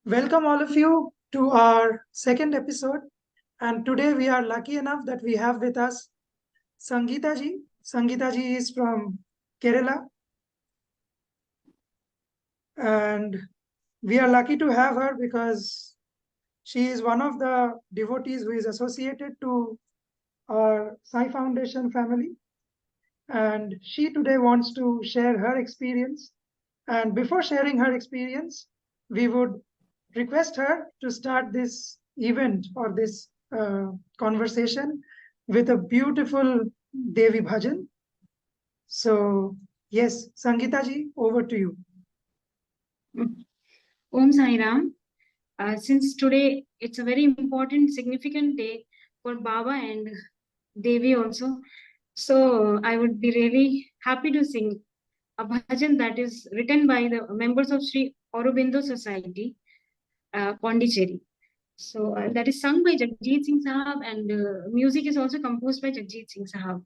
Welcome all of you to our second episode. And today we are lucky enough that we have with us Sangeeta Ji. Sangeeta Ji is from Kerala, and we are lucky to have her because she is one of the devotees who is associated to our Sai Foundation family. And she today wants to share her experience. And before sharing her experience, we would request her to start this event or this conversation with a beautiful Devi Bhajan. So, yes, Sangeeta ji, over to you. Om Sai Ram. Since today it's a very important, significant day for Baba and Devi also, so I would be really happy to sing a bhajan that is written by the members of Sri Aurobindo Society, Pondicherry. So that is sung by Jagjit Singh Sahab, and music is also composed by Jagjit Singh Sahab.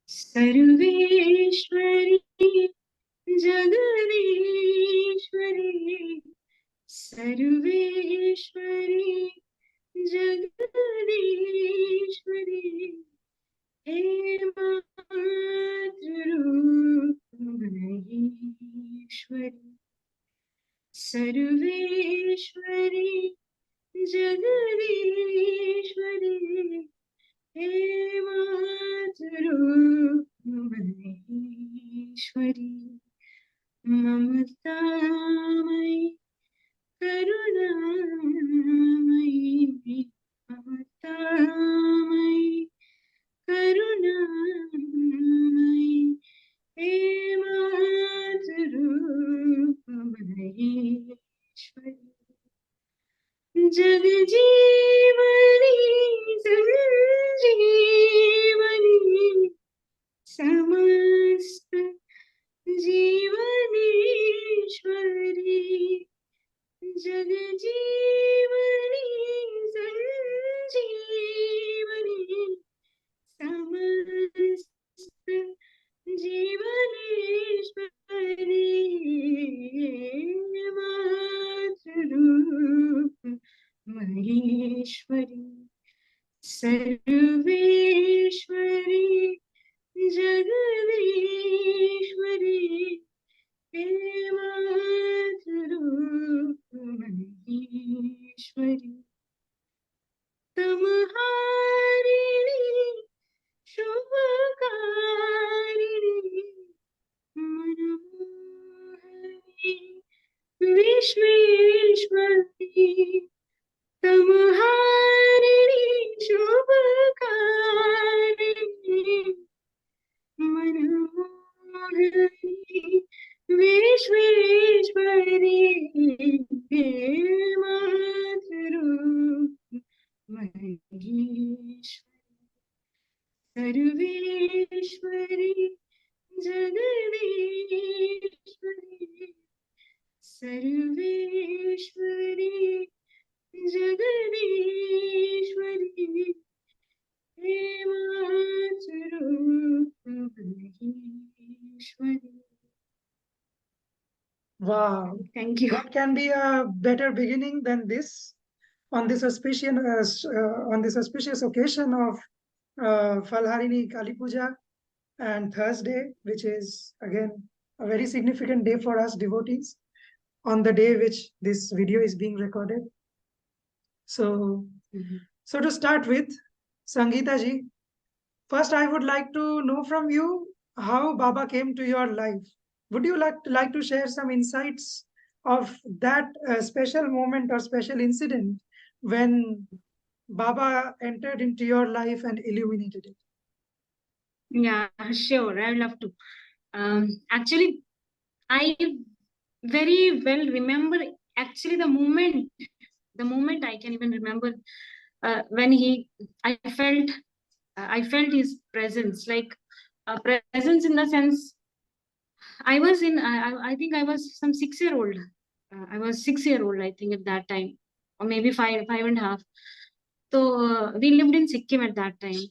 Sarveshwari Jagadishwari Sarveshwari Jagadishwari He Matrup Maheshwari Sarveshwari Jagadishwari He Matrup Maheshwari Mamatamayī Karunamritī Mamatamayī Karunamritī He Matrup Maheshwari Jagjīvani Sanjeevani Samasta Jeevaneshwari Jagjīvani Sanjeevani Samasta Jeevaneshwari Matrup Maheshwari Sarveshwari Jagadishwari He Matrup Maheshwari Tamharini Shubhakarini Manohari Vishveshwari Tamharini Shubhakarini Manohari Vishveshwari He Matrup Maheshwari Sarveshwari Jagadishwari Sarveshwari Jagadishwari He Matrup Maheshwari. Wow. Thank you. What can be a better beginning than this on this auspicious occasion of Falharini Kali Puja and Thursday, which is again a very significant day for us devotees on the day which this video is being recorded. So, so to start with, Sangeeta ji, first I would like to know from you how Baba came to your life. Would you like to share some insights of that special moment or special incident when Baba entered into your life and illuminated it? Yeah, sure. I would love to. Actually, I very well remember actually the moment I can even remember when I felt his presence, like a presence in the sense I was in, I think I was some 6-year-old. I was 6-year-old, I think, at that time, or maybe five and a half. So we lived in Sikkim at that time.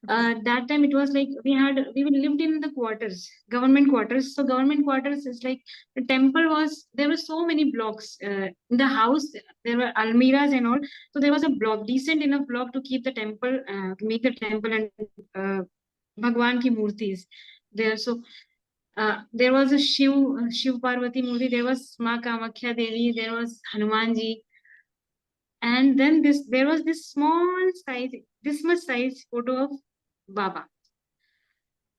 That time it was like we lived in the quarters, government quarters. So government quarters is like the temple was, there were so many blocks in the house. There were almiras and all. So there was a block, decent enough block to keep the temple, to make the temple and uh, Bhagwan ki murtis there. So there was a Shiv Parvati Murti. There was Ma Kamakhya Devi. There was Hanuman Ji. And then there was this small size, this much size photo of Baba.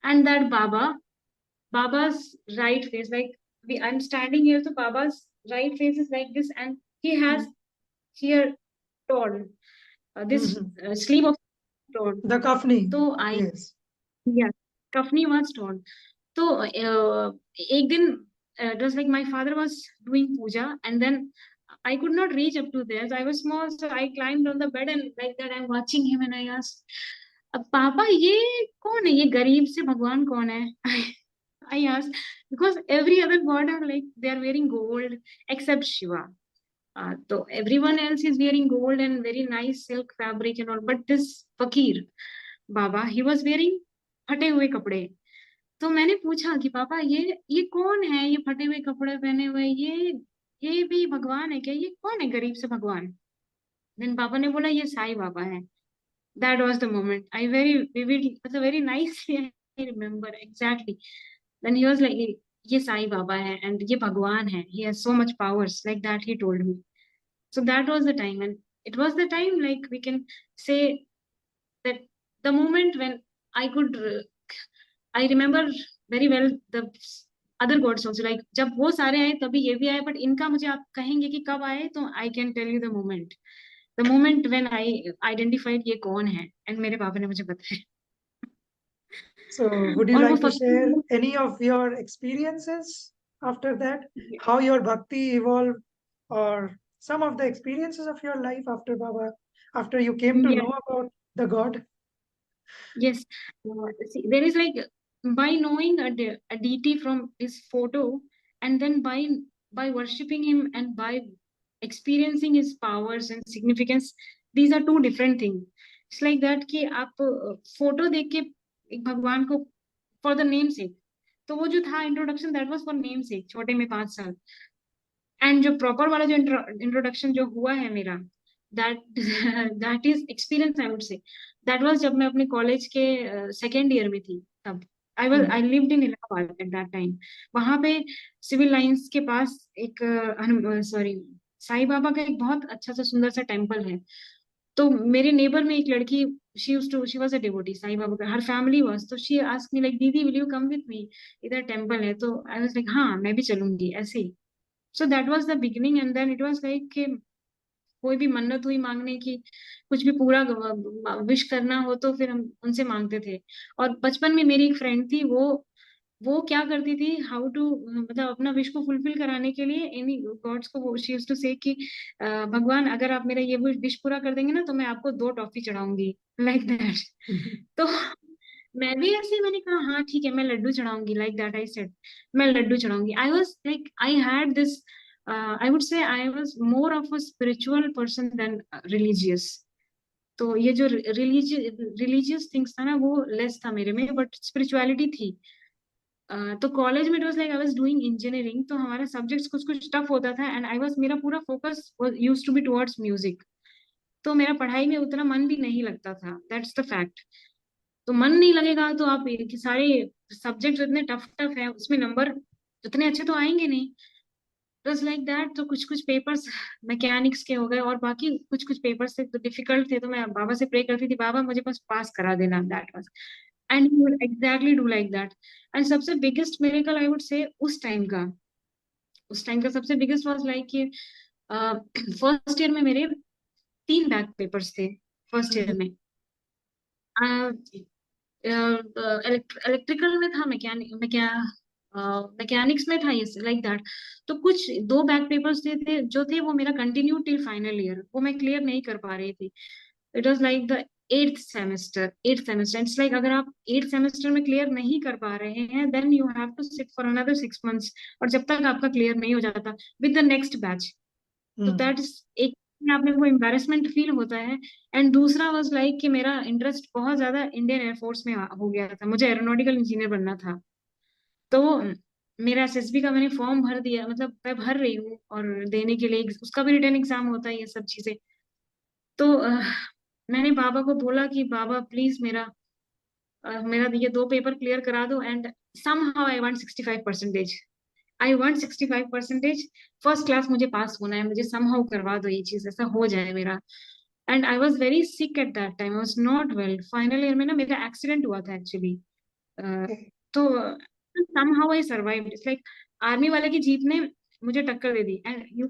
And that Baba's right face, like I'm standing here, so Baba's right face is like this, and he has here torn this sleeve of torn. The kafni. So Yes. yeah, kafni was torn. So ek din, it was like my father was doing puja, and then I could not reach up to there. So I was small, so I climbed on the bed, and like that I'm watching him, and I asked, पापा ये कौन है, ये गरीब से भगवान कौन है? I asked because every other god are like they are wearing gold except Shiva. So everyone else is wearing gold and very nice silk fabric and all, but this fakir Baba, he was wearing फटे हुए कपड़े. तो मैंने पूछा कि पापा ये कौन है, ये फटे हुए कपड़े पहने हुए, ये भी भगवान है क्या, ये कौन है गरीब से भगवान? देन पापा ने बोला ये साईं बाबा है. That was the moment. I very vividly, it's a very nicely I remember exactly. Then he was like, ये साईं बाबा है and ये भगवान है. He has so much powers, like that he told me. So that was the time, and it was the time, like we can say that the moment when I could, I remember very well the other gods also. Like जब वो सारे आए तभी ये भी आए, but इनका मुझे आप कहेंगे कि कब आए, तो I can tell you the moment. The moment when I identified ये कौन है, and मेरे पापा ने मुझे बताया. So would you और वो like to share फकीर, any of your experiences after that? How your bhakti evolved, or some of the experiences of your life after Baba, after you came to yeah, know about the God? yes. See, there is like by knowing a deity from his photo, and then by worshipping him and by experiencing his powers and significance, these are two different things. It's like that कि आप photo देख के एक भगवान को for the name sake, तो वो जो था introduction, that was for name sake, छोटे में 5 साल. एंड जो प्रॉपर वाला जो इंट्रोडक्शन जो हुआ है मेरा, that that is experience I would से. दैट वाज जब मैं अपने कॉलेज के सेकेंड ईयर में थी तब. I lived in Allahabad eight that time. वहां पे सिविल लाइंस के पास एक सॉरी साईं बाबा का एक बहुत अच्छा सा सुंदर सा टेम्पल है. तो मेरे नेबर में एक लड़की, she was a devotee Sai Baba का, हर फैमिली वाज. तो शी आस्क्ड मी लाइक, दीदी will you come with me, इधर टेम्पल है. तो आई वाज लाइक हाँ मैं भी चलूंगी, ऐसे ही. So that was the beginning, and then it was like कि कोई भी मन्नत हुई मांगने की, कुछ भी पूरा विश करना हो तो फिर हम उनसे मांगते थे. और बचपन में मेरी एक फ्रेंड थी, वो क्या करती थी, हाउ टू मतलब अपना विश को फुलफिल कराने के लिए एनी गॉड्स को, वो शी यूज्ड टू से कि भगवान अगर आप मेरा ये विश पूरा कर देंगे ना तो मैं आपको 2 टॉफी चढ़ाऊंगी, लाइक दैट. तो मैं भी ऐसे, मैंने कहा हाँ ठीक है मैं लड्डू चढ़ाऊंगी, लाइक दैट आई सेड मैं लड्डू चढ़ाऊंगी. I was like I had this, I would say I was more of a spiritual person than religious. तो ये जो रिलीजियस थिंग्स था ना वो लेस था मेरे में, बट स्पिरिचुअलिटी थी. तो कॉलेज में it was like I was doing engineering, तो हमारा सब्जेक्ट्स कुछ कुछ टफ होता था, एंड आई वाज, मेरा पूरा focus used to be towards music. तो मेरा पढ़ाई में उतना मन भी नहीं लगता था, दैट्स द फैक्ट. तो मन नहीं लगेगा तो आप सारे सब्जेक्ट इतने टफ टफ है, उसमें नंबर उतने अच्छे तो आएंगे नहीं. बस लाइक दैट. तो कुछ कुछ पेपर्स मैकेनिक्स के हो गए, और बाकी कुछ कुछ पेपर्स थे तो डिफिकल्ट थे, तो मैं बाबा से प्रे करती थी, बाबा मुझे बस पास करा देना, that was. And he would exactly do like that. And सबसे biggest miracle I would say उस टाइम का सबसे बिगेस्ट वाज लाइक कि फर्स्ट ईयर में मेरे 3 बैक पेपर्स थे फर्स्ट ईयर में. इलेक्ट्रिकल में था, मैकेनिक्स में था, ये लाइक दैट. तो कुछ 2 बैक पेपर्स थे जो थे वो मेरा कंटिन्यू टिल फाइनल ईयर, वो मैं क्लियर नहीं कर पा रही थी. It was like the eighth semester. It's like अगर आप 8th सेमेस्टर में क्लियर नहीं कर पा रहे हैं, then you have to sit for another 6 months, और जब तक आपका क्लियर नहीं हो जाता विद द नेक्स्ट बैच. तो दैट इज एक अपने आप में वो एम्बेरसमेंट फील होता है। एंड दूसरा वाज लाइक कि मेरा इंटरेस्ट बहुत ज्यादा इंडियन एयरफोर्स में हो गया था, मुझे एरोनॉटिकल इंजीनियर बनना था। तो मेरा एसएसबी का मैंने फॉर्म भर दिया, मतलब मैं भर रही हूँ और देने के लिए उसका भी रिटर्न एग्जाम होता है, ये सब चीजें। तो मैंने बाबा को बोला कि बाबा प्लीज मेरा ये 2 पेपर क्लियर करा दो, and somehow I want 65%। I want 65%। First class मुझे पास होना है, मुझे समहाउ करवा दो ये चीज, ऐसा हो जाए मेरा। And I was very sick at that time, I was not well. Final year में ना मेरा एक्सीडेंट हुआ था एक्चुअली। तो somehow I survived. It's like army वाले की जीप ने मुझे टक्कर दे दी, and you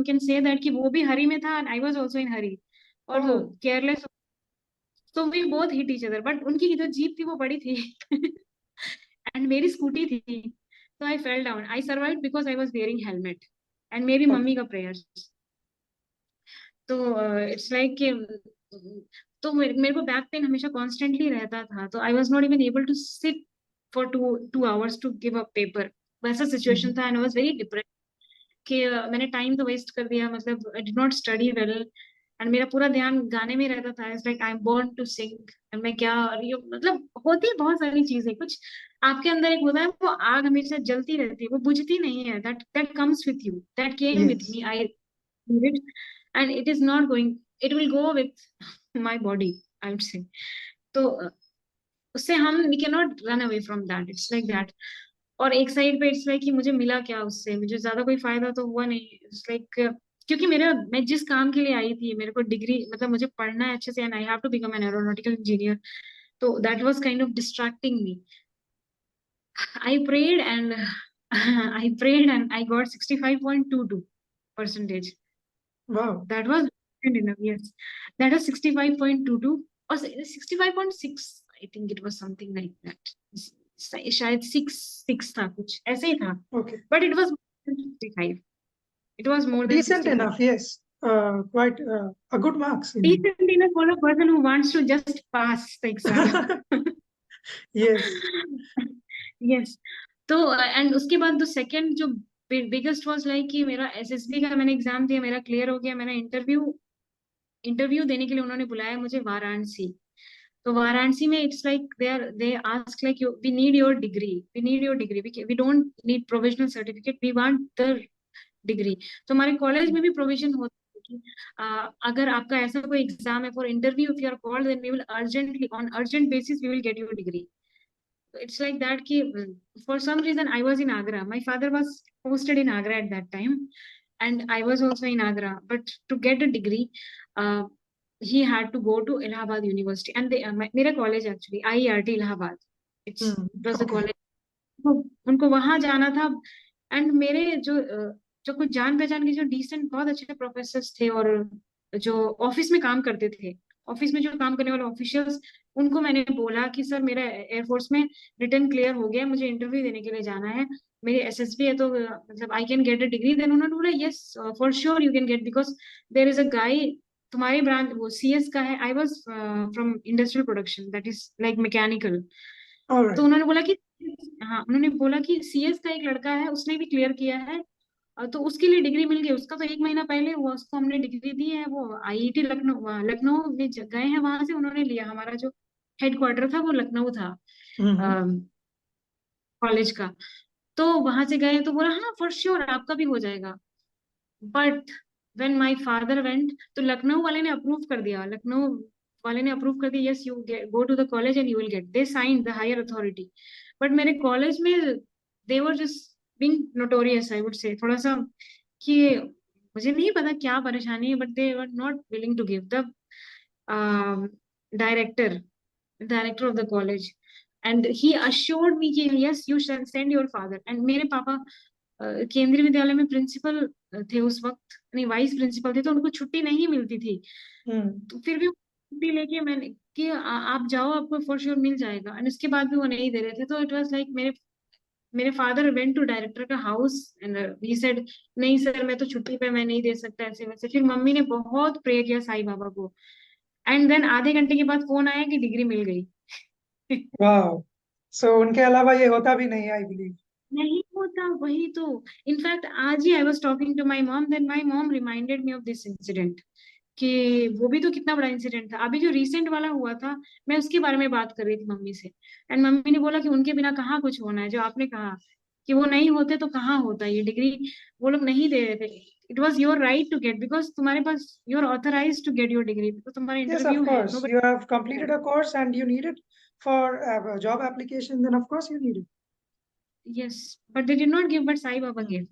can say that कि वो भी हरी में था and I was also in hurry, और ओह केयरलेस। तो we both hit each other, but उनकी जो जीप थी वो बड़ी थी एंड मेरी स्कूटी थी। तो I fell down, I survive because I was wearing helmet and मेरी ओके मम्मी का प्रेयर्स। तो इट्स लाइक कि तो मेरे को बैक पेन हमेशा कॉन्स्टेंटली रहता था, तो I was not even able to sit for 2 hours to give a paper. वैसा सिचुएशन था and I was very depress कि मैंने टाइम तो वेस्ट कर दिया, मतलब I did not study well. And मेरा पूरा ध्यान गाने में रहता था, it's like I am born to sing. And मैं क्या, और ये मतलब होती है बहुत सारी चीजें, कुछ आपके अंदर एक होता है, वो आग हमेशा जलती रहती है, वो बुझती नहीं है। That that comes with you, that came with yes me, I it, and it is not going, it will go with my body, I would say। तो उससे हम we can not run away from that, it's like that. और एक side पे it's like कि मुझे मिला क्या उससे, मुझे ज्यादा कोई फायदा तो हुआ नहीं। इट्स लाइक क्योंकि मैं जिस काम के लिए आई थी, मेरे को डिग्री, मतलब मुझे पढ़ना है अच्छे से and I have to become an aeronautical engineer. तो that was kind of distracting me. I prayed and I prayed and I got 65.22 percentage। वाह That was good enough, yes. That was 65.22 or 65.6, I think it was something like that. शायद 6 था, कुछ ऐसे ही था। Okay But it was more than 65. It was more than decent 65. enough yes quite a good marks indeed Decent enough for a person who wants to just pass the exam. yes Yes. तो and उसके बाद जो second जो biggest was like कि मेरा SSB का मैंने exam दिया, मेरा क्लियर हो गया, मैंने इंटरव्यू देने के लिए उन्होंने बुलाया मुझे वाराणसी। तो वाराणसी में it's like they ask like you we need your degree, we need your degree, we don't need provisional certificate, we want the degree. तो हमारे कॉलेज में भी प्रोविजन होता है कि अगर आपका ऐसा कोई एग्जाम है for interview, if you are called then we will urgently on urgent basis we will get your degree. It's like that ki for some reason I was in Agra, my father was posted in Agra at that time, and I was also in Agra, but to get a degree uh, he had to go to Allahabad University, and मेरा college actually IERT Allahabad, it was the okay college। तो उनको वहां जाना था। And मेरे जो कुछ जान पहचान के जो डिसेंट बहुत अच्छे प्रोफेसर थे, और जो ऑफिस में काम करते थे, ऑफिस में जो काम करने वाले ऑफिशियल्स, उनको मैंने बोला कि सर मेरा एयरफोर्स में रिटर्न क्लियर हो गया, मुझे इंटरव्यू देने के लिए जाना है, मेरी एसएसबी है, तो मतलब I can get a degree. Then उन्होंने बोला yes for sure you can get, because there is a guy तुम्हारी ब्रांच वो सीएस का है। I was from industrial production, that is like mechanical. all तो right उन्होंने बोला कि हाँ, उन्होंने बोला कि सीएस का एक लड़का है, उसने भी क्लियर किया है, तो उसके लिए डिग्री मिल गई, उसका तो 1 महीना पहले हुआ, उसको हमने डिग्री दी है, वो आईआईटी लखनऊ लखनऊ में गए हैं, वहां से उन्होंने लिया, हमारा जो हेडक्वार्टर था वो लखनऊ था mm-hmm. कॉलेज का। तो वहां से गए तो बोला हाँ फॉर श्योर आपका भी हो जाएगा। But when my father went, तो लखनऊ वाले ने अप्रूव कर दिया, लखनऊ वाले ने अप्रूव कर दिया, yes you go to the college and you will get, they sign the higher authority. But मेरे कॉलेज में they were just being notorious, I would say, थोड़ा सा कि मुझे नहीं पता क्या परेशानी है, but they were not willing to give the director director of the college, and he assured me कि yes you shall send your father। And मेरे पापा केंद्रीय विद्यालय में प्रिंसिपल थे उस वक्त, नहीं वाइस प्रिंसिपल थे, तो उनको छुट्टी नहीं मिलती थी। तो फिर भी छुट्टी लेके मैंने कि आप जाओ, आपको फॉर श्योर मिल जाएगा, एंड उसके बाद भी वो नहीं दे रहे थे। तो इट वाज लाइक मेरे फादर वेंट टू डायरेक्टर का हाउस एंड ही सेड नहीं सर मैं तो छुट्टी पे, मैं नहीं दे सकता, ऐसे वैसे। फिर मम्मी ने बहुत प्रे किया साईं बाबा को, एंड देन आधे घंटे के बाद फोन आया कि डिग्री मिल गई। wow so उनके अलावा ये होता भी नहीं आई बिलीव नहीं होता, वही तो। इनफैक्ट आज ही I was talking to my mom, then my mom reminded me of this incident, कि वो भी तो कितना बड़ा इंसिडेंट था। अभी जो रिसेंट वाला हुआ था, मैं उसके बारे में बात कर रही थी मम्मी से, एंड मम्मी ने बोला कि उनके बिना कहाँ कुछ होना है। जो आपने कहा कि वो नहीं होते तो कहाँ होता ये डिग्री, वो लोग नहीं दे रहे थे। It was your right to get, because तुम्हारे पास, you are authorise to get your degree, because तुम्हारा Yes, of इंटरव्यू है। course. You have completed a course and you need it for a job application, then of course you need it. Yes, but they did not give, but Sai Baba give.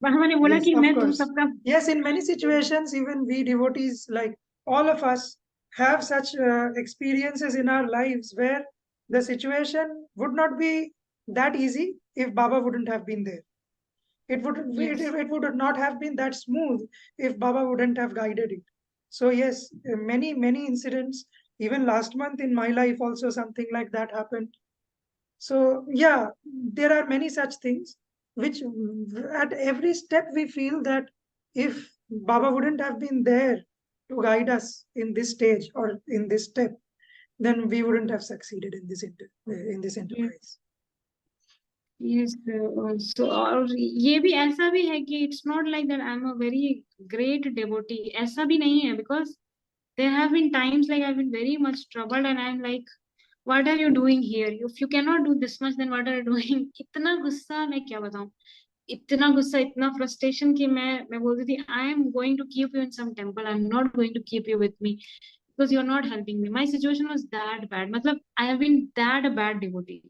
Baba ने बोला Yes, कि of मैं तुम course. सबका। Yes, in many situations, even we devotees, like all of us, have such experiences in our lives where the situation would not be that easy if Baba wouldn't have been there. Yes. It would not have been that smooth if Baba wouldn't have guided it. So yes, many incidents. Even last month in my life, also something like that happened. So yeah, there are many such things which at every step we feel that if Baba wouldn't have been there to guide us in this stage or in this step, then we wouldn't have succeeded in in this Yes. enterprise. Yes, so और ये भी ऐसा भी है कि it's not like that I am a very great devotee, ऐसा भी नहीं है। Because there have been times like I have been very much troubled and I am like, what are you doing here, if you can not do this much then what are you doing. इतना गुस्सा, मैं क्या बताऊं, इतना गुस्सा, इतना frustration कि मैं बोलती थी I am going to keep you in some temple, I am not going to keep you with me, because you are not helping me. My situation was that bad, मतलब I have been that bad devotee.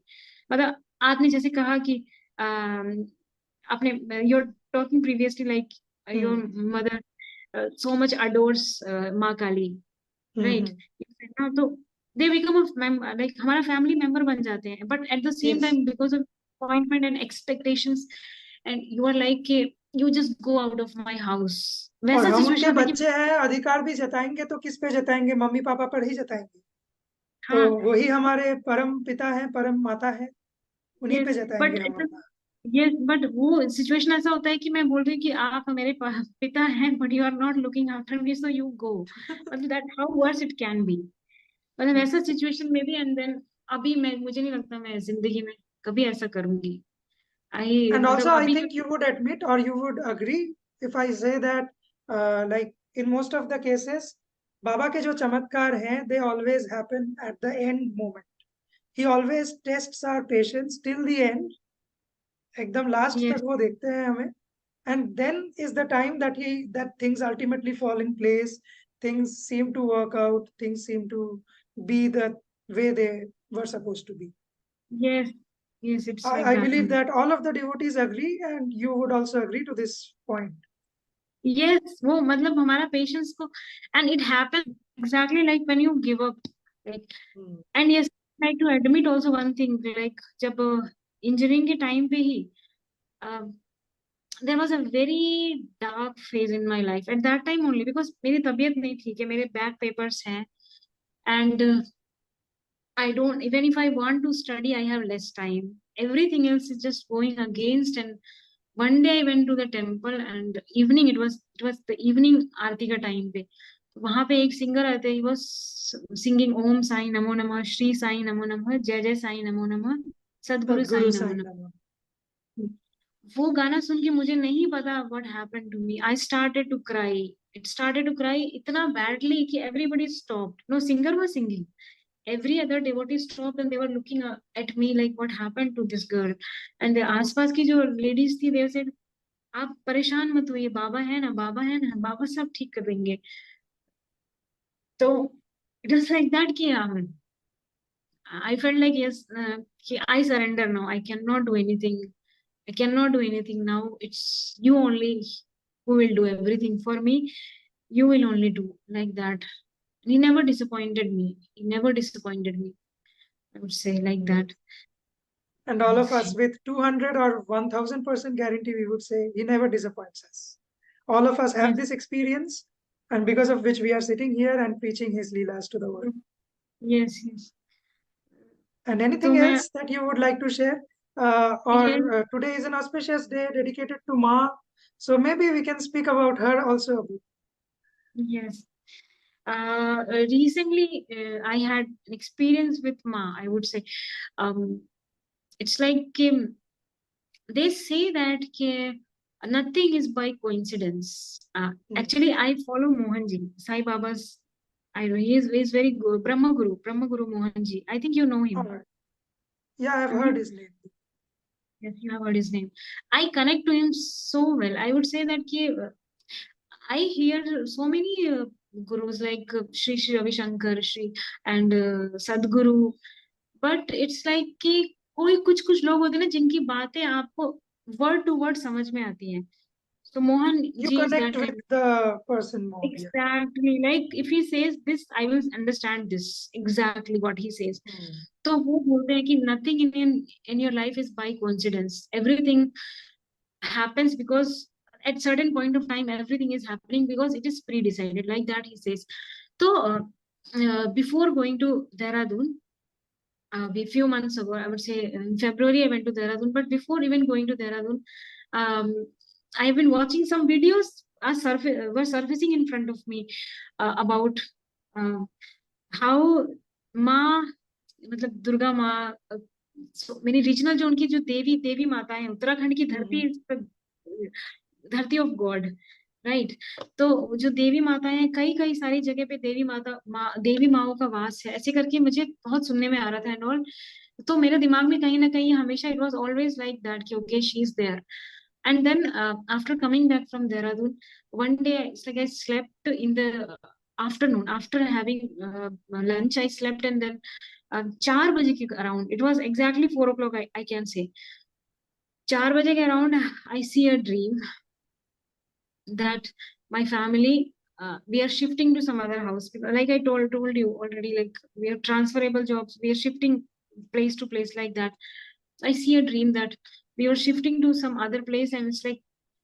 मतलब आपने जैसे कहा कि आपने, you're talking previously like your mother so much adores माँ काली, right? हाँ, तो they become a like हमारा family member बन जाते हैं, but at the same Yes. time because of appointment and expectations and you are like कि you just go out of my house, और वैसा हम सिचुएशन उनके होता है कि बच्चे हैं, अधिकार भी जताएंगे तो किस पे जताएंगे? मम्मी पापा पर ही जताएंगे। तो हाँ। वही हमारे परम पिता है, परम माता है, उन्हीं पे यस जताएंगे बट हम अपना। यस बट वो सिचुएशन ऐसा होता है कि मैं बोल रही हूँ कि आप मेरे पिता हैं, but you are not looking after me, so you go. मतलब that how worse it can be, मतलब ऐसा सिचुएशन में भी। एंड देन अभी मैं, मुझे नहीं लगता मैं जिंदगी में कभी ऐसा करूंगी। आई And also, मतलब I अभी think you would admit or you would agree if I say that, like in most of the cases, Baba के जो चमत्कार हैं, they always happen at the end moment. He always tests our patience till the end. एकदम last yes तक वो देखते हैं हमें. And then is the time that things ultimately fall in place. Things seem to work out. Things seem to be the way they were supposed to be. Yes yes, it's like I that believe only. that all of the devotees agree, and you would also agree to this point. Yes, वो मतलब हमारा patience को, and it happens exactly like when you give up, like. Hmm. And yes, like to admit also one thing, like जब engineering के time पे ही there was a very dark phase in my life at that time only, because मेरी तबीयत नहीं थी कि मेरे बैक पेपर्स हैं, and I don't, even if I want to study I have less time, everything else is just going against. And one day I went to the temple and evening, it was the evening आरती का time पे, वहां पे एक singer आते, he was singing ओम साई नमो नमः, श्री साई नमो नमः, जय जय साई नमो नमः, सदगुरु साई Sadguru नमो Sai नमः। Karunamrit. वो गाना सुन के मुझे नहीं पता what happened to me, I started to cry, it started to cry इतना बैडली कि everybody stopped, no singer was singing, every other devotee stopped and they were looking at me like what happened to this girl. and the आसपास की जो ladies थी, they said आप परेशान मत होइए, बाबा है ना, बाबा है ना, बाबा सब ठीक कर देंगे। तो it was like that कि I felt like yes, कि I surrender now, I cannot do anything, I cannot do anything now. It's you only who will do everything for me. You will only do like that. He never disappointed me. He never disappointed me. I would say like that. And all of us with 200 or 1000% guarantee, we would say he never disappoints us. All of us have Yes. this experience, and because of which we are sitting here and preaching his leelas to the world. Yes. Yes. And तो anything मैं, else that you would like to share? yes, Or today is an auspicious day dedicated to Ma. So maybe we can speak about her also a bit. yes. Recently, I had an experience with Ma. I would say, it's like they say that nothing is by coincidence. Actually, I follow Mohanji, Sai Baba's. I know he is very good. Brahma Guru Mohanji. I think you know him. Alright. Yeah, I've Mhm. heard his name. Yes, you have heard his name. I connect to him so well. I would say that I hear so many gurus like Sri Ravi Shankar, Shri and Sadguru, but it's like कि कोई कुछ लोग होते हैं ना जिनकी बातें आपको word to word समझ में आती हैं. So Mohan You Ji is connect that with kind. the person more. Yeah. Exactly. Like if he says this, I will understand this exactly what he says. तो वो बोलते हैं कि nothing in your life is by coincidence. Everything happens because at certain point of time everything is happening because it is pre-decided, like that he says. So before going to Dehradun, a few months ago, I would say in February I went to Dehradun, but before even going to Dehradun, um, I've been watching some videos were surfacing in front of me about uh, how माँ मतलब दुर्गा माँ मेरी regional जो उनकी जो देवी देवी माता है उत्तराखंड की धरती ऑफ गॉड, राइट. तो जो देवी माता है कई कई सारी जगह पे देवी माओ का वास है, ऐसे करके मुझे बहुत सुनने में आ रहा था एंड ऑल. तो मेरे दिमाग में कहीं ना कहीं हमेशा it was always like that कि okay she is there. And then after coming back from Dehradun, one day it's like I slept in the afternoon after having lunch. I slept and then 4 बजे के around, it was exactly 4 o'clock, I can say 4 बजे के around, I see a dream that my family we are shifting to some other house because, like I told you already, like we have transferable jobs, we are shifting place to place like that. I see a dream that we were shifting to some other place and it's like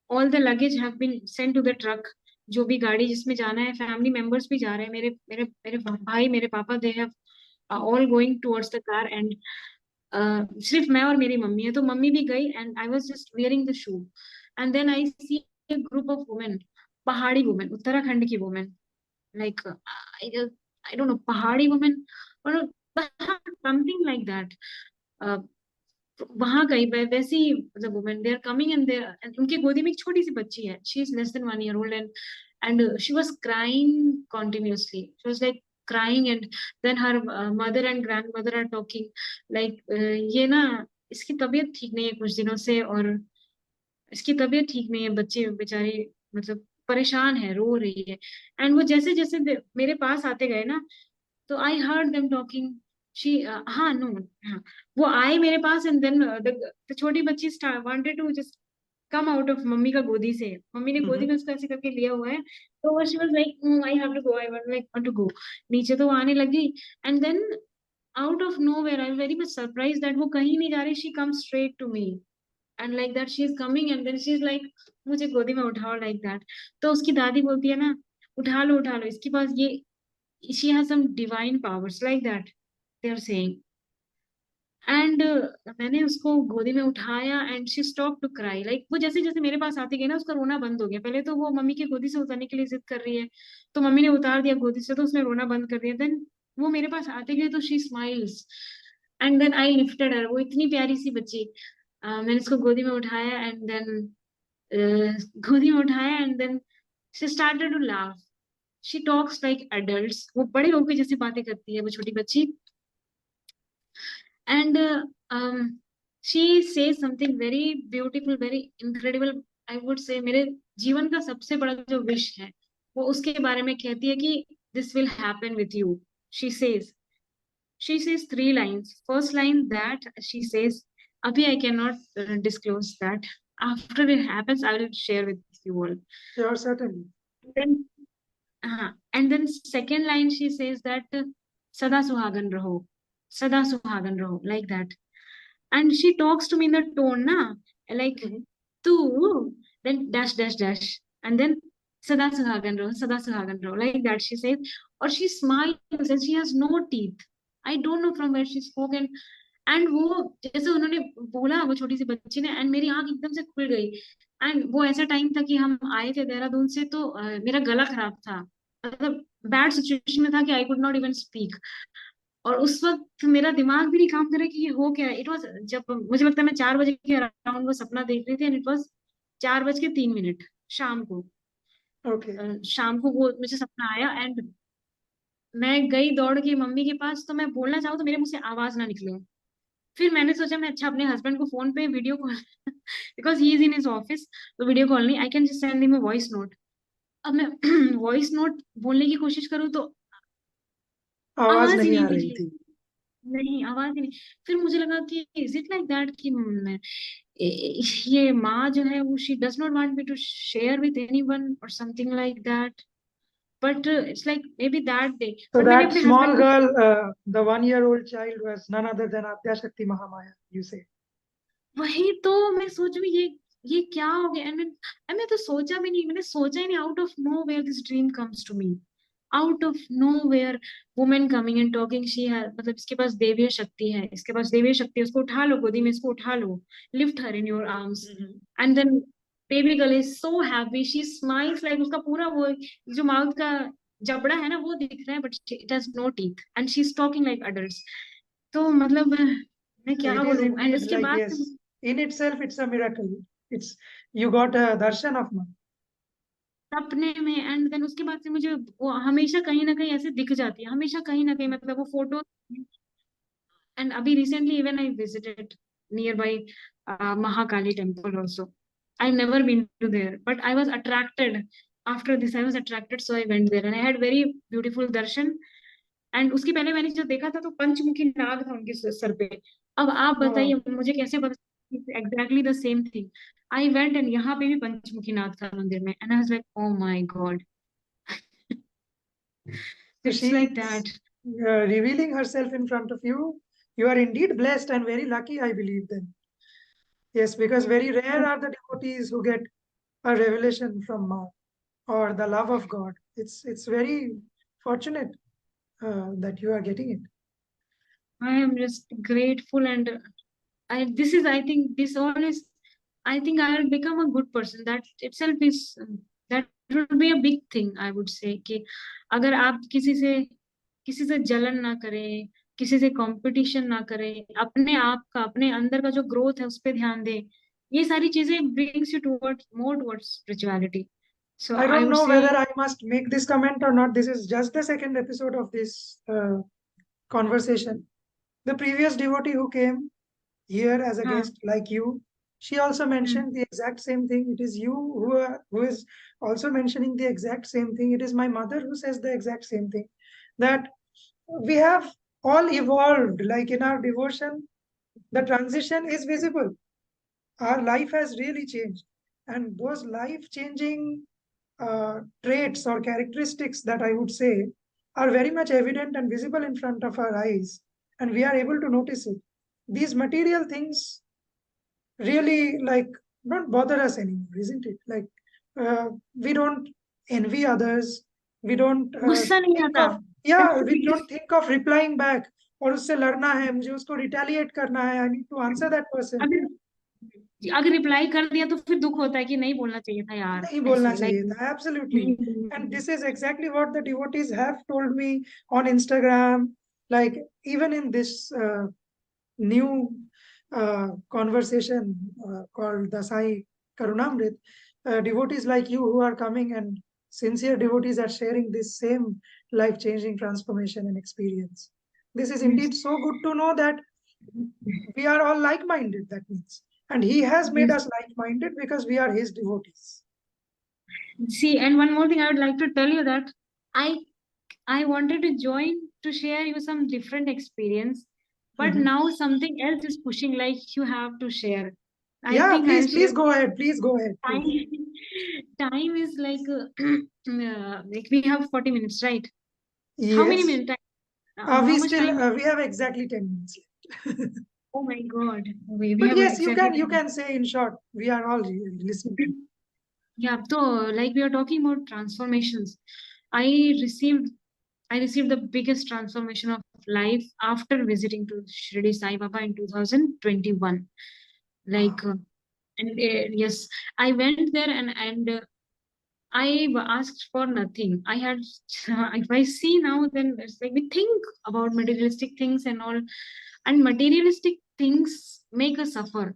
all the luggage have been sent to the truck. जो भी गाड़ी जिसमें जाना है, family members भी जा रहे हैं, मेरे मेरे मेरे भाई मेरे पापा, they have all going towards the car and सिर्फ मैं और मेरी मम्मी है. तो मम्मी भी गई and I was just wearing the shoe and then I see a group of women, पहाड़ी वुमेन, उत्तराखंड की women, like I don't know, पहाड़ी women or something like that. वहां गई वैसे ही मतलब women they are coming and they उनके गोदी में एक छोटी सी बच्ची है, she is less than 1 year old and she was crying continuously, she was like crying and then her mother and grandmother are talking like ये ना इसकी तबीयत ठीक नहीं है कुछ दिनों से और इसकी तबीयत ठीक नहीं है, बच्चे बेचारी मतलब परेशान है, रो रही है. एंड वो जैसे जैसे मेरे पास आते गए ना, तो I heard them talking. She हाँ नो हाँ, वो आए मेरे पास एंड देन द छोटी बच्ची wanted to just come out of मम्मी का गोदी से, मम्मी ने गोदी में उसको ऐसे करके लिया हुआ है. तो she was like I have to go, I want to go. नीचे तो वो आने लगी and then out of nowhere I am very much surprise that वो कहीं नहीं जा रही, she come straight to me and like that she is coming and then she is like मुझे गोदी में उठाओ लाइक दैट. तो उसकी दादी बोलती है ना, उठा लो इसके पास ये, she has some divine powers like that, they are saying. And मैंने उसको गोदी में उठाया and she stop to cry, like वो जैसे जैसे मेरे पास आती गई ना उसका रोना बंद हो गया. पहले तो वो मम्मी की गोदी से उतारने के लिए जिद कर रही है, तो मम्मी ने उतार दिया गोदी से, तो उसने रोना बंद कर दिया. देन वो मेरे पास आते गई तो she smiles and then I lifted her, वो इतनी प्यारी सी बच्ची. मैंने उसको गोदी में उठाया एंड देन गोदी में उठाया and then she started to laugh. She talks like adults, वो बड़े लोगों की जैसी बातें करती है वो छोटी बच्ची. And she says something very beautiful, very incredible. I would से मेरे जीवन का सबसे बड़ा जो विश है वो उसके बारे में कहती है कि this will happen with you. She says she says 3 lines. First line that she says, abhi I cannot disclose that, after it happens I will share with you all. Sure, certainly. Then and then second line she says that sada suhagan raho like that. And she talks to me in the tone na, like tu, then dash dash dash, and then sada suhagan raho like that she says. Or she smiles and she has no teeth. I don't know from where she spoke. And वो जैसे उन्होंने बोला वो छोटी सी बच्ची ने, and मेरी आंख एकदम से खुल गई. एंड वो ऐसा टाइम था कि हम आए थे देहरादून से, तो मेरा गला खराब था, मतलब बैड सिचुएशन में था कि I could not even speak. और उस वक्त मेरा दिमाग भी नहीं काम कर रहा कि ये हो क्या है। इट वॉज, जब मुझे लगता है मैं 4 बजे के अराउंड वो सपना देख रही थी, एंड इट वॉज 4:03 शाम को। Okay. शाम को वो मुझे सपना आया, एंड मैं गई दौड़ के मम्मी के पास, तो मैं बोलना चाहूँ तो मेरे मुंह से आवाज ना निकले। फिर मैंने सोचा मैं अच्छा अपने हस्बैंड को फोन पे video call because he is in his office, तो वीडियो कॉल नहीं, I can just send him a voice note. अब मैं वॉइस नोट बोलने की कोशिश करूँ तो आवाज आवाज ही नहीं नहीं आ रही निकली। थी। नहीं, आवाज ही नहीं। फिर मुझे लगा कि इज इट लाइक दैट कि ये माँ जो है वो she does not want me to share with anyone और something like that. But it's like maybe that day. So बट मैंने that अपने small हस्बैंड को, girl, the 1-year-old child was none other than Adya Shakti Mahamaya, you say. वही तो मैं सोच रही हूँ, ये क्या हो गया। एंड मैं तो सोचा भी नहीं, मैंने सोचा ही नहीं, out of nowhere this dream comes to me, out of nowhere, women coming and talking, she है मतलब इसके पास देवीय शक्ति है, इसके पास देवीय शक्ति है, उसको उठा लो गोदी में, इसको उठा लो, lift her in your arms. And then baby girl is so happy, she smiles like, उसका पूरा वो जो माउथ का जबड़ा है ना वो दिख रहा है, but it has no teeth and she is talking like adults. तो मतलब मैं क्या It is बोलूं। एंड indeed उसके like, बाद yes, in itself, it's a miracle. It's you got a darshan of Ma. सपने में, एंड देन उसके बाद से मुझे वो हमेशा कहीं ना कहीं ऐसे दिख जाती है, हमेशा कहीं ना कहीं, मतलब वो फोटो। एंड अभी recently even I visited nearby Mahakali temple also. I never been to there but I was attracted after this, I was attracted, so I went there and I had very beautiful darshan. And उसके पहले मैंने जो देखा था तो पंचमुखी नाग था उनके sir पे। अब आप Oh, बताइए मुझे कैसे पता exactly the same thing. I went and यहाँ पे भी पंचमुखी नाग था मंदिर में, and I was like oh my God, so it's she like is that. revealing herself in front of you. You are indeed blessed and very lucky, I believe then. Yes, because very rare are the devotees who get a revelation from Ma or the love of God. It's very fortunate that you are getting it. I am just grateful, and this is, I think, this all is, I think I will become a good person. That itself is, that would be a big thing, I would say, कि अगर आप किसी से जलन ना करें, किसी से कंपटीशन ना करें, अपने आप का, अपने अंदर का जो ग्रोथ है उस पर ध्यान दें, ये सारी चीजें brings you towards more towards spirituality. So I I don't would know say, whether I must make this comment or not. This is just the second episode of this conversation. The previous devotee who came here as a हाँ, guest, like you, she also hmm, mentioned the exact same thing. It is you who is also mentioning the exact same thing. It is my mother who says the exact same thing. That we have all evolved, like in our devotion, the transition is visible. Our life has really changed. And those life changing traits or characteristics that I would say are very much evident and visible in front of our eyes, and we are able to notice it. These material things really like don't bother us anymore, isn't it? Like we don't envy others. We don't गुस्सा नहीं think आता। of, yeah, we don't think of replying back और उससे लड़ना है मुझे उसको retaliate करना है, I need to answer that person. अगर अगर रिप्लाई कर दिया तो फिर दुख होता है कि नहीं बोलना चाहिए था यार, नहीं बोलना ऐसे लाइक चाहिए था, absolutely. नहीं And बोलना this is exactly what the devotees have told me on Instagram. Like even in this new conversation called the Sai Karunamrit, devotees like you who are coming and sincere devotees are sharing this same life-changing transformation and experience. This is indeed चाहिए। so good to know that we are all like-minded, that means. And he has made Yes. us like-minded because we are his devotees. See, and one more thing I would like to tell you that I I wanted to join to share you some different experience, but Mhm. now something else is pushing like you have to share. I Yeah, think please, I'll please share. go ahead. Please go ahead, Time, please. time is like we have 40 minutes, right? How many Yes. minutes? How We much still time? we have exactly 10 minutes left. Oh my God, we But have yes, you exactly can 10. say in short, we are all listening to you. Yeah, so like we are talking about transformations. I received I received the biggest transformation of life after visiting to Shree Sai Baba in 2021. Like, Wow. and yes, I went there, and I asked for nothing. I had, if I see now, then it's like we think about materialistic things and all, and materialistic things make us suffer.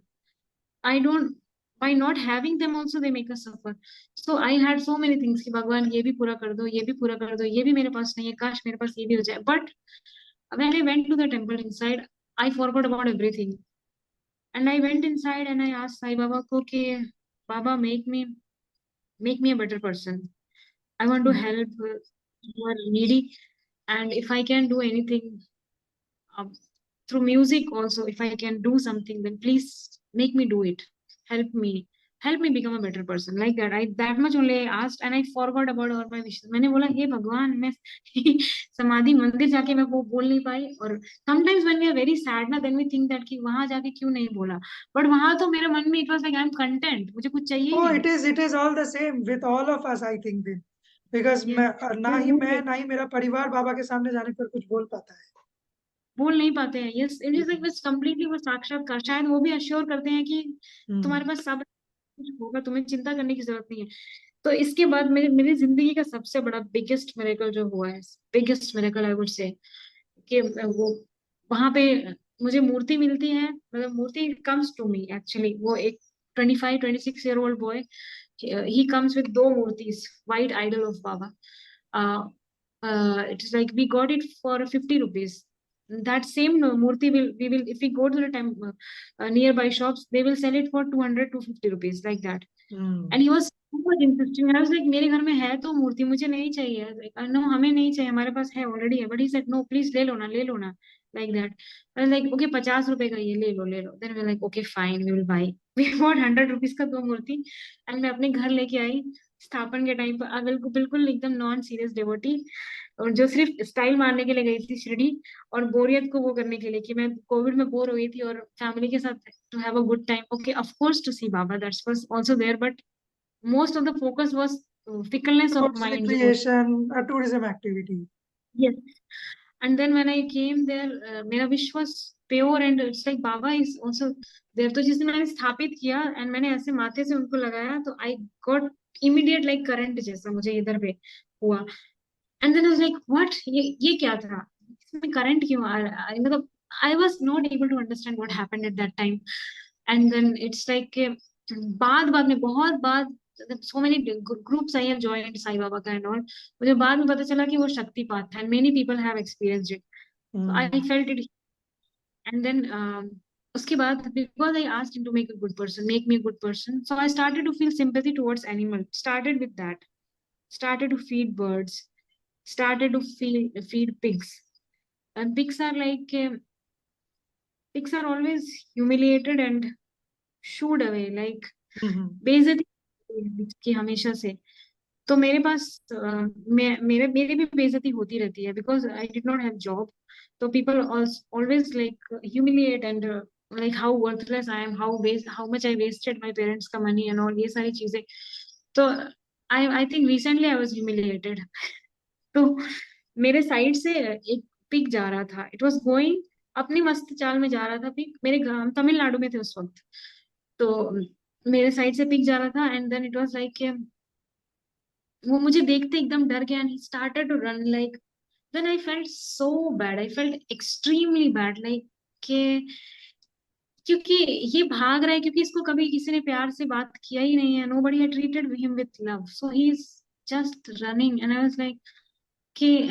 I don't, by not having them also they make us suffer. So I had so many things कि भगवान ये भी पूरा कर दो, ये भी पूरा कर दो, ये भी मेरे पास नहीं है, काश मेरे पास ये भी हो जाए. But when I went to the temple inside, I forgot about everything. And I went inside and I asked Sai Baba को कि Baba make me a better person. I want to help who are needy, and if I can do anything um, through music also, if I can do something, then please make me do it. Help me become a better person. Like that, I that much only I asked, and I forgot about all my wishes. मैंने बोला हे भगवान, मैं समाधि मंदिर जाके मैं वो बोल नहीं पाई. और sometimes when we are very sad ना, then we think that कि वहां जाके क्यों नहीं बोला. But वहां तो मेरे मन में it was like I'm content. मुझे कुछ चाहिए ही Oh, नहीं. it is all the same with all of us, I think then. Because Yes. मैं ना ही मेरा परिवार बाबा के सामने जाने पर कुछ बोल पाता है. बोल नहीं पाते हैं. यस, इट इज लाइक बस कंप्लीटली वो साक्षात्कार. शायद वो भी अश्योर करते हैं कि तुम्हारे पास सब कुछ होगा, तुम्हें चिंता करने की जरूरत नहीं है. तो इसके बाद मेरी मेरी जिंदगी का सबसे बड़ा बिगेस्ट मिरेकल जो हुआ है, बिगेस्ट मिरेकल आई वुड से, कि वो वहां पे मुझे मूर्ति मिलती है. मतलब मूर्ति कम्स टू मी एक्चुअली. वो एक 25-26 year old boy, he comes with दो मूर्तिस, white idol of Baba. It's like we got it for 50 rupees. That same murti we will, if we go to the temple nearby shops, they will sell it for 200-250 rupees, like that. And he was so much insisting. I was like, मेरे घर में है तो मूर्ति, मुझे नहीं चाहिए. Like, no, हमें नहीं चाहिए, हमारे पास है ऑलरेडी है. But he said, no, please ले लो ना, ले लो ना, like that. I was like, okay, 50 रुपए का ये ले लो, ले लो. Then we were like, okay, fine, we will buy. We bought 100 rupees का दो मूर्ति, and मैं अपने घर लेके आई. स्थापन के टाइम पर बिल्कुल बिल्कुल एकदम नॉन सीरियस डिवोटी, और जो सिर्फ स्टाइल मारने के लिए गई थी शिरडी, और बोरियत को वो करने के लिए कि मैं कोविड में बोर हो गई थी, और फैमिली के साथ to have a good time. Okay, of course to see Baba, that's was also there, but most of the focus was fickleness of Towards mind जो. recreation, a tourism activity. Yes. And then when I came there, मेरा wish was pure, and it's like Baba is also there. तो जिस दिन मैंने स्थापित किया and मैंने ऐसे माथे से उनको लगाया, तो I got immediate like current जैसा मुझे इधर पे हुआ. And then I was like, what? ये क्या था? इसमें current क्यों आ रहा है? मतलब I was not able to understand what happened at that time. And then it's like बाद में बहुत बाद, so many groups I have joined Sai Baba का and all, मुझे बाद में पता चला कि वो शक्तिपात था, and many people have experienced it. So I felt it. And then उसके बाद, because I asked him to make a good person, make me a good person, so I started to feel sympathy towards animals. Started with that. Started to feed birds. Started to feed pigs. And pigs are like pigs are always humiliated and shooed away, like बेइज्जती की हमेशा से. तो मेरे पास मेरे भी बेइज्जती होती रहती है, because I did not have job. तो people always like humiliate and like how worthless I am, how much I wasted my parents का मनी एंड ऑल, ये सारी चीजें. तो I think recently I was humiliated. तो मेरे side से एक पिग जा रहा था. इट वाज गोइंग अपनी मस्त चाल में जा रहा था पिग. मेरे हम तमिलनाडु में थे उस वक्त. तो मेरे साइड से पिक जा रहा था, and then it was like वो मुझे देखते एकदम डर गया, and he started to run. Like then I felt so bad, I felt extremely bad, like के क्योंकि ये भाग रहा है, क्योंकि इसको कभी किसी ने प्यार से बात किया ही नहीं है. Nobody had treated him with love, so he is just running. And I was like कि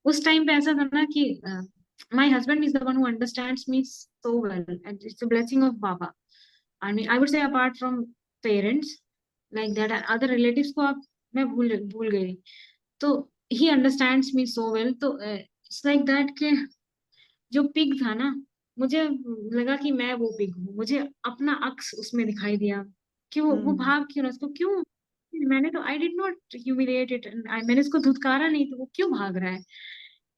उस टाइम पे ऐसा था ना कि my husband is the one who understands me so well, and it's a blessing of Baba. I mean, I would say apart from parents like that and other relatives को आप मैं भूल गई. तो he understands me so well. तो it's like that कि जो pig था ना, मुझे लगा कि मैं वो पिग हूँ. मुझे अपना अक्स उसमें दिखाई दिया कि वो भाग क्यों ना, उसको क्यों. मैंने तो आई डिड नॉट ह्यूमिलिएट इट, मैंने इसको धुतकारा नहीं, तो वो क्यों भाग रहा है.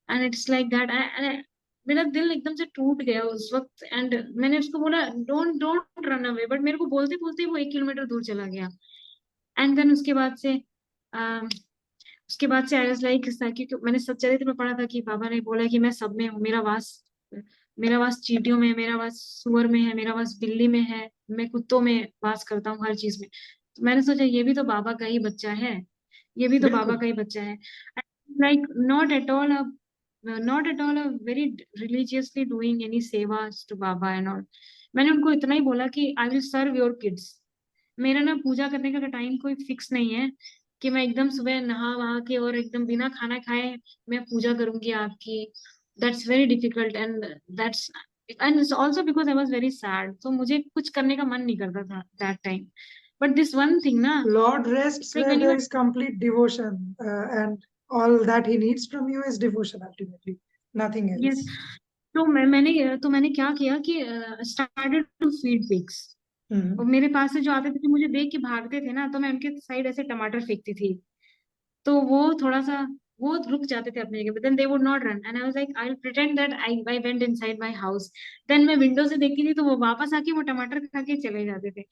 And it's like that. मेरा दिल एकदम से टूट गया उस वक्त. एंड मैंने उसको बोला don't don't run away, but मेरे को बोलते बोलते वो 1 किलोमीटर दूर चला गया. एंड देन उसके बाद से आई वाज लाइक, क्योंकि मैंने सच्चरित्र में पढ़ा था कि बाबा ने बोला कि मैं सब में हूँ. मेरा वास चींटियों में, मेरा वास सुअर में है, मेरा वास बिल्ली में है, मैं कुत्तों में वास करता हूँ, हर चीज में. तो मैंने सोचा ये भी तो बाबा का ही बच्चा है, ये भी तो बाबा का ही बच्चा है. Like not at all a very religiously doing any sevas to Baba and all. मैंने उनको इतना ही बोला कि I will serve your kids. मेरा ना पूजा करने का टाइम कोई फिक्स नहीं है कि मैं एकदम सुबह नहा वहा के और एकदम बिना खाना खाए मैं पूजा करूंगी आपकी. That's very difficult and it's also because I was very sad. So मुझे कुछ करने का मन नहीं करता था that time. But this one thing ना, Lord rests it's like where when you there are. is complete devotion, and all that he needs from you is devotion ultimately, nothing Yes. else. तो मैंने क्या किया कि started to feed pigs. और Mhm. मेरे पास से जो आते थे मुझे देख के भागते थे ना, तो मैं उनके साइड ऐसे टमाटर फेंकती थी. तो वो थोड़ा सा वो रुक जाते थे अपनी जगह पे. Then they would not run and I was like I will pretend that I went inside my house. देन मैं विंडो से देखती थी तो वो वापस आके वो टमाटर खा के चले जाते थे.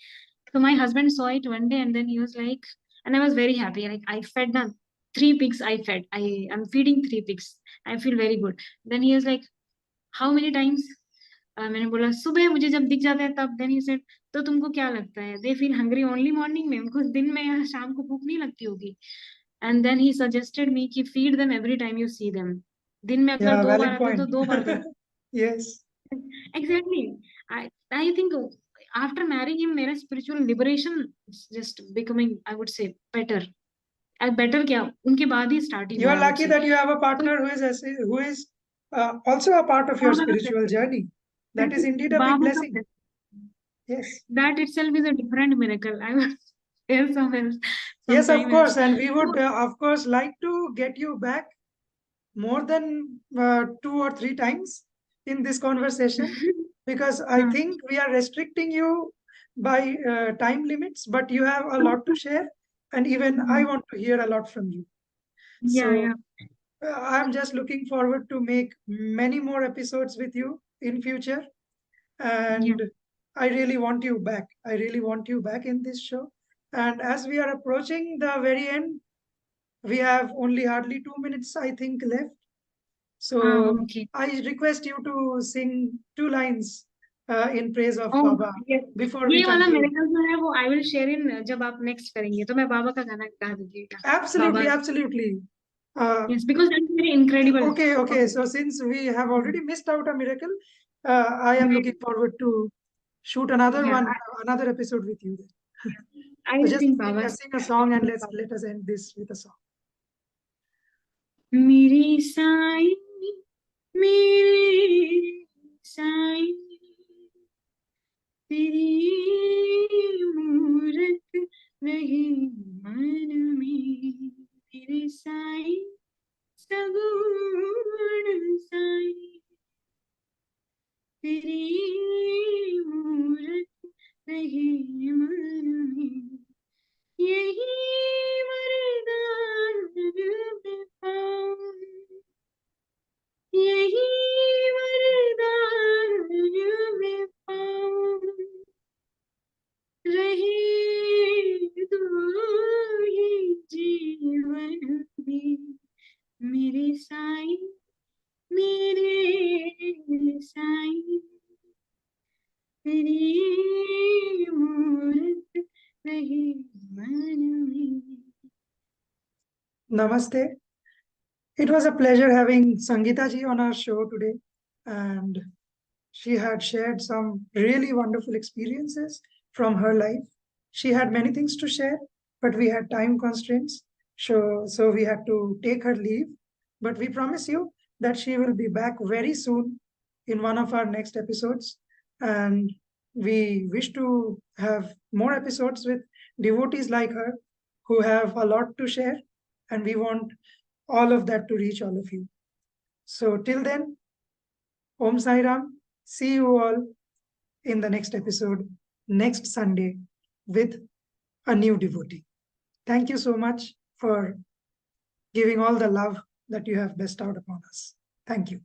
So my husband saw it one day and then he was like, and I was very happy. Like I fed them 3 pigs. I fed. I'm feeding 3 pigs. I feel very good. Then he was like, how many times? मैंने बोला सुबह मुझे जब दिख जाता है तब. Then he said, तो तुमको क्या लगता है they feel hungry only morning में, उनको दिन में या शाम को भूख नहीं लगती होगी? And then he suggested me कि feed them every time you see them. दिन में अगर Yeah, 2 बार valid आते हैं तो point. 2 बार दो. Yes. Exactly. I think after marrying him मेरा spiritual liberation is just becoming, I would say, better. Better क्या उनके बाद ही स्टार्ट ही You हुआ, are आई वुड lucky से. that you have a तो partner who is also a part of your बाबा का spiritual blessing, journey. That is indeed a big बाबा का blessing. blessing, Yes. that itself is a different miracle. I would share Yes, of sometime else. course. And we would, तो of course, like to get you back more than 2 or 3 times in this conversation, because I हाँ, think we are restricting you by time limits, but you have a lot to share, and even I want to hear a lot from you. या So I'm just looking forward to make many more episodes with you in future, या and I really want you back. I really want you back in this show. And as we are approaching the very end, we have only hardly 2 minutes, I think, left. हाँ, So okay. I request you to sing 2 lines in praise of oh, Baba ये before we ये वाला conclude. Miracle जो है वो I will share in, जब आप next करेंगे तो मैं बाबा का गाना गा दीजिएगा. बाबा. Absolutely, absolutely. Uh, Yes, because that's very incredible. okay. So since we have already missed out a miracle, I am looking forward to shoot another Yeah, one, another episode with you. I So will just sing sing, Baba's. sing a song, and let us end this with a song. मेरी साईं, मेरी साईं, तेरी मूरत रही मन में. मेरे साईं, सगुण साईं, तेरी मूरत रही मन में. यही वरदान मैं पाऊं, यही वरदान मैं पाऊं. रहे दो ही जीवन में, मेरे साईं, मेरे साईं, तेरी मूरत रही मन में. Namaste. It was a pleasure having Sangeeta Ji on our show today, and she had shared some really wonderful experiences from her life. She had many things to share, but we had time constraints, so we had to take her leave. But we promise you that she will be back very soon in one of our next episodes. And we wish to have more episodes with devotees like her who have a lot to share, and we want all of that to reach all of you. So till then, Om Sai Ram. See you all in the next episode next Sunday with a new devotee. Thank you so much for giving all the love that you have bestowed upon us. Thank you.